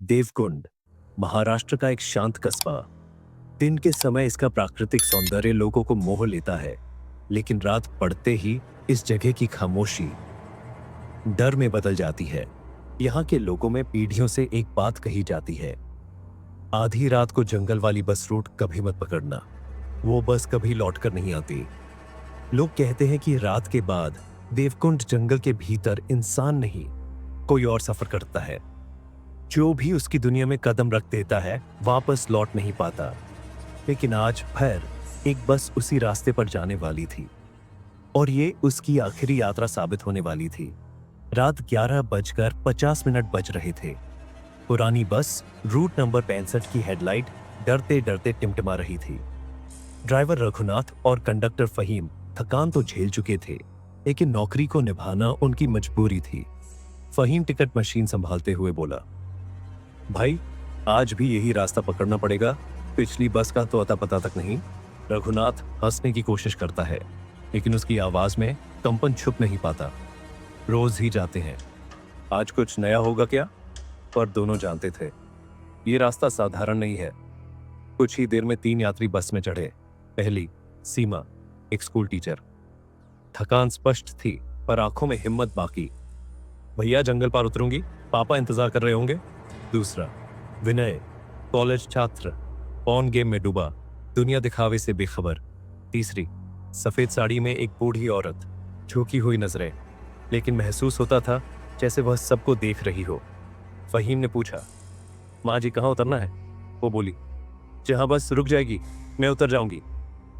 देवकुंड महाराष्ट्र का एक शांत कस्बा। दिन के समय इसका प्राकृतिक सौंदर्य लोगों को मोह लेता है, लेकिन रात पड़ते ही इस जगह की खामोशी डर में बदल जाती है। यहाँ के लोगों में पीढ़ियों से एक बात कही जाती है, आधी रात को जंगल वाली बस रूट कभी मत पकड़ना, वो बस कभी लौटकर नहीं आती। लोग कहते हैं कि रात के बाद देवकुंड जंगल के भीतर इंसान नहीं, कोई और सफर करता है। जो भी उसकी दुनिया में कदम रख देता है वापस लौट नहीं पाता। लेकिन आज फिर एक बस उसी रास्ते पर जाने वाली थी और ये उसकी आखिरी यात्रा साबित होने वाली थी। रात 11:50 बज रहे थे। पुरानी बस रूट नंबर 65 की हेडलाइट डरते डरते टिमटिमा रही थी। ड्राइवर रघुनाथ और कंडक्टर फहीम थकान तो झेल चुके थे, लेकिन नौकरी को निभाना उनकी मजबूरी थी। फहीम टिकट मशीन संभालते हुए बोला, भाई आज भी यही रास्ता पकड़ना पड़ेगा, पिछली बस का तो अता पता तक नहीं। रघुनाथ हंसने की कोशिश करता है, लेकिन उसकी आवाज में कंपन छुप नहीं पाता। रोज ही जाते हैं, आज कुछ नया होगा क्या? पर दोनों जानते थे ये रास्ता साधारण नहीं है। कुछ ही देर में 3 यात्री बस में चढ़े। पहली सीमा, एक स्कूल टीचर। थकान स्पष्ट थी पर आंखों में हिम्मत बाकी। भैया जंगल पार उतरूंगी, पापा इंतजार कर रहे होंगे। दूसरा विनय, कॉलेज छात्र, ऑन गेम में डूबा, दुनिया दिखावे से बेखबर। तीसरी सफेद साड़ी में एक बूढ़ी औरत, झुकी हुई नजरें, लेकिन महसूस होता था जैसे वह सबको देख रही हो। फहीम ने पूछा, माँ जी कहाँ उतरना है? वो बोली, जहां बस रुक जाएगी मैं उतर जाऊंगी।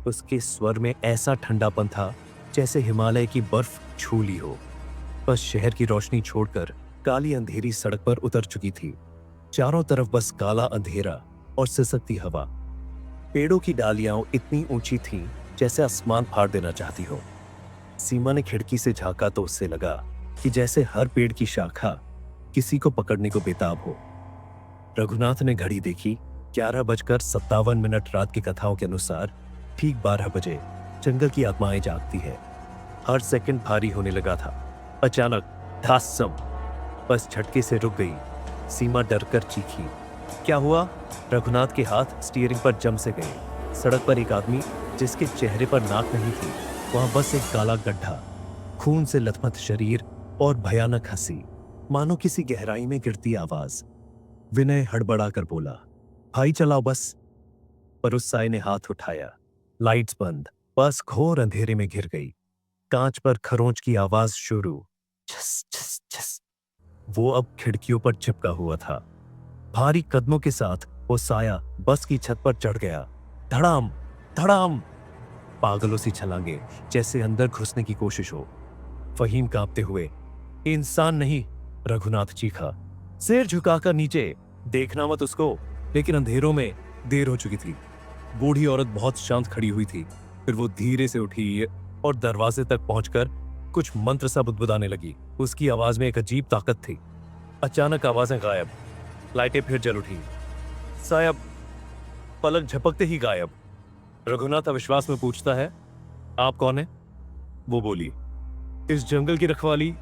उसके स्वर में ऐसा ठंडापन था जैसे हिमालय की बर्फ छू ली हो। बस शहर की रोशनी छोड़कर काली अंधेरी सड़क पर उतर चुकी थी। चारों तरफ बस काला अंधेरा और सिसकती हवा। पेड़ों की डालियां इतनी ऊंची थीं जैसे आसमान फाड़ देना चाहती हो। सीमा ने खिड़की से झांका तो उससे लगा कि जैसे हर पेड़ की शाखा किसी को पकड़ने को बेताब हो। रघुनाथ ने घड़ी देखी, 11:57 रात की कथाओं के अनुसार ठीक 12 बजे जंगल की आत्माएं जागती है। हर सेकंड भारी होने लगा था। अचानक धासम, बस झटके से रुक गई। सीमा डरकर चीखी, क्या हुआ? रघुनाथ के हाथ स्टीयरिंग पर जम से गए। सड़क पर एक आदमी जिसके चेहरे पर नाक नहीं थी, वहां बस एक काला गड्ढा, खून से लथपथ शरीर और भयानक हंसी, मानो किसी गहराई में गिरती आवाज। विनय हड़बड़ा कर बोला, भाई चलाओ बस। पर उस साई ने हाथ उठाया। लाइट्स बंद, बस घोर अंधेरे में घिर गई। कांच पर खरोंच की आवाज शुरू। छस छस छस। वो अब खिड़कियों पर चिपका हुआ था। भारी कदमों के साथ वो साया बस की छत पर चढ़ गया। धड़ाम धड़ाम, पागलों सी छलांगे जैसे अंदर घुसने की कोशिश हो। फहीम कांपते हुए, इंसान नहीं, रघुनाथ चीखा। सिर झुकाकर नीचे, देखना मत उसको। लेकिन अंधेरों में देर हो चुकी थी। बूढ़ी औरत बहुत शांत खड़ी हुई थी। फिर वो धीरे से उठी और दरवाजे तक पहुंचकर कुछ मंत्र सा बुदबुदाने लगी। उसकी आवाज में एक अजीब ताकत थी। अचानक आवाजें गायब, लाइटें फिर जल उठी। साया पलक झपकते ही गायब। रघुनाथ अविश्वास में पूछता है, आप कौन है? वो बोली, इस जंगल की रखवाली।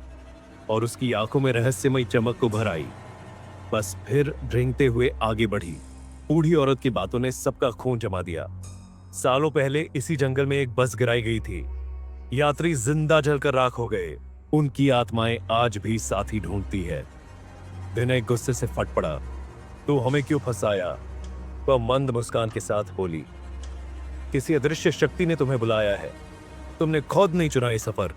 और उसकी आंखों में रहस्यमयी चमक को भर आई। बस फिर रेंगते हुए आगे बढ़ी। बूढ़ी औरत की बातों ने सबका खून जमा दिया। सालों पहले इसी जंगल में एक बस गिराई गई थी। यात्री जिंदा जलकर राख हो गए। उनकी आत्माएं आज भी साथी ढूंढती है। विनय गुस्से से फट पड़ा, तू हमें क्यों फंसाया? वह मंद मुस्कान के साथ बोली, किसी अदृश्य शक्ति ने तुम्हें बुलाया है, तुमने खुद नहीं चुना ये सफर।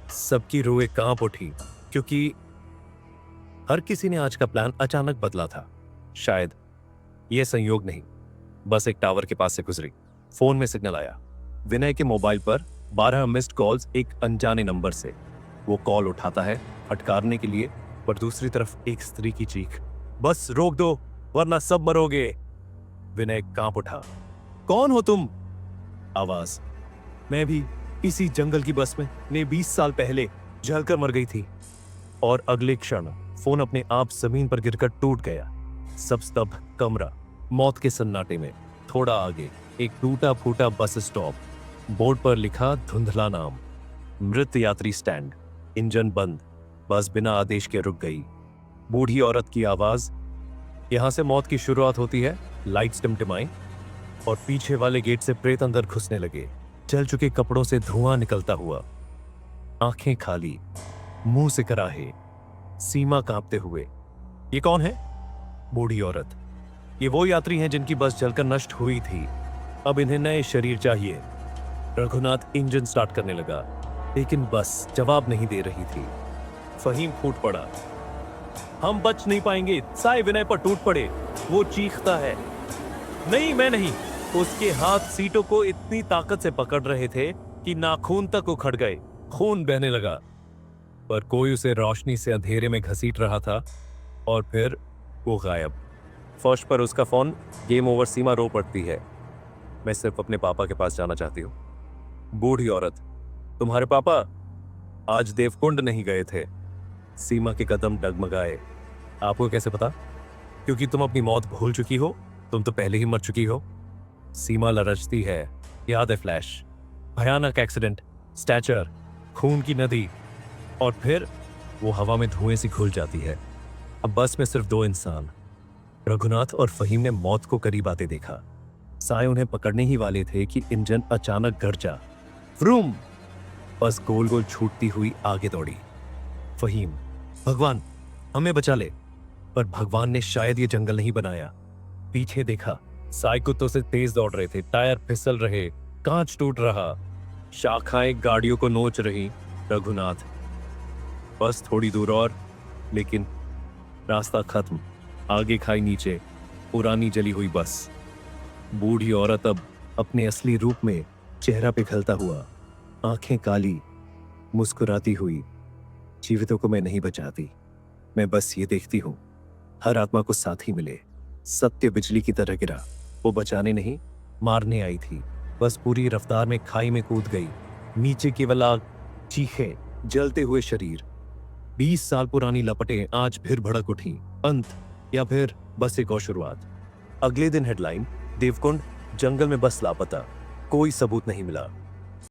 सबकी रूहें कांप उठी, क्योंकि हर किसी ने आज का प्लान अचानक बदला था। शायद यह संयोग नहीं, बस एक टावर के पास से गुजरी। फोन में सिग्नल आया। विनय के मोबाइल पर 12 मिस्ड कॉल्स एक अनजाने नंबर से। वो कॉल उठाता है फटकारने के लिए, पर दूसरी तरफ एक स्त्री की चीख, बस रोक दो वरना सब मरोगे। विनय कांप उठा, कौन हो तुम? आवाज, मैं भी इसी जंगल की बस में ने 20 साल पहले जलकर मर गई थी। और अगले क्षण फोन अपने आप जमीन पर गिरकर टूट गया। सब स्तब्ध, कमरा मौत के सन्नाटे में। थोड़ा आगे एक टूटा फूटा बस स्टॉप, बोर्ड पर लिखा धुंधला नाम, मृत यात्री स्टैंड। इंजन बंद, बस बिना आदेश के रुक गई। बूढ़ी औरत की आवाज, यहां से मौत की शुरुआत होती है। लाइट्स टिमटिमाई और पीछे वाले गेट से प्रेत अंदर घुसने लगे, जल चुके कपड़ों से धुआं निकलता हुआ, आंखें खाली, मुंह से कराहे, सीमा कांपते हुए। ये कौन है? बूढ़ी औरत। ये वो यात्री हैं जिनकी बस जलकर नष्ट हुई थी। अब इन्हें नए शरीर चाहिए। रघुनाथ इंजन स्टार्ट करने लगा, लेकिन बस जवाब नहीं दे रही थी। फहीम फूट पड़ा। हम बच नहीं पाएंगे। साय विनय पर टूट पड़े। वो चीखता है, नहीं मैं नहीं। उसके हाथ सीटों को इतनी ताकत से पकड़ रहे थे कि नाखून तक उखड़ गए। खून बहने लगा, पर कोई उसे रोशनी से अंधेरे में घसीट रहा था। और फिर वो गायब। फर्श पर उसका फोन। Game over. सीमा रो पड़ती है। मैं सिर्फ अपने पापा के पास जाना चाहती हूँ। बूढ़ी औरत, तुम्हारे पापा आज देवकुंड नहीं गए थे। सीमा के कदम डगमगाए। आपको कैसे पता? क्योंकि तुम अपनी मौत भूल चुकी हो। तुम तो पहले ही मर चुकी हो। सीमा लरजती है। याद है फ्लैश, भयानक एक्सीडेंट, स्टैचर, खून की नदी, और फिर वो हवा में धुएं से घुल जाती है। अब बस में सिर्फ दो इंसान, रघुनाथ और फहीम ने मौत को करीब आते देखा। साय उन्हें पकड़ने ही वाले थे कि इंजन अचानक गरजा। व्रूम! बस गोल गोल छूटती हुई आगे दौड़ी। फहीम, भगवान हमें बचा ले। पर भगवान ने शायद ये जंगल नहीं बनाया। पीछे देखा, साय कुत्तों से तेज दौड़ रहे थे। टायर फिसल रहे, कांच टूट रहा, शाखाएं गाड़ियों को नोच रही। रघुनाथ, बस थोड़ी दूर और, लेकिन रास्ता खत्म। आगे खाई, नीचे पुरानी जली हुई बस। बूढ़ी औरत अब अपने असली रूप में, चेहरा पिघलता हुआ, आंखें काली, मुस्कुराती हुई। जीवितों को मैं नहीं बचाती, मैं बस ये देखती हूं हर आत्मा को साथी मिले। सत्य बिजली की तरह गिरा। वो बचाने नहीं, मारने आई थी। बस पूरी रफ्तार में खाई में कूद गई। नीचे केवल आग, चीखें, जलते हुए शरीर। 20 साल पुरानी लपटें आज फिर भड़क उठी। अंत या फिर बस एक और शुरुआत। अगले दिन हेडलाइन, देवकुंड जंगल में बस लापता, कोई सबूत नहीं मिला।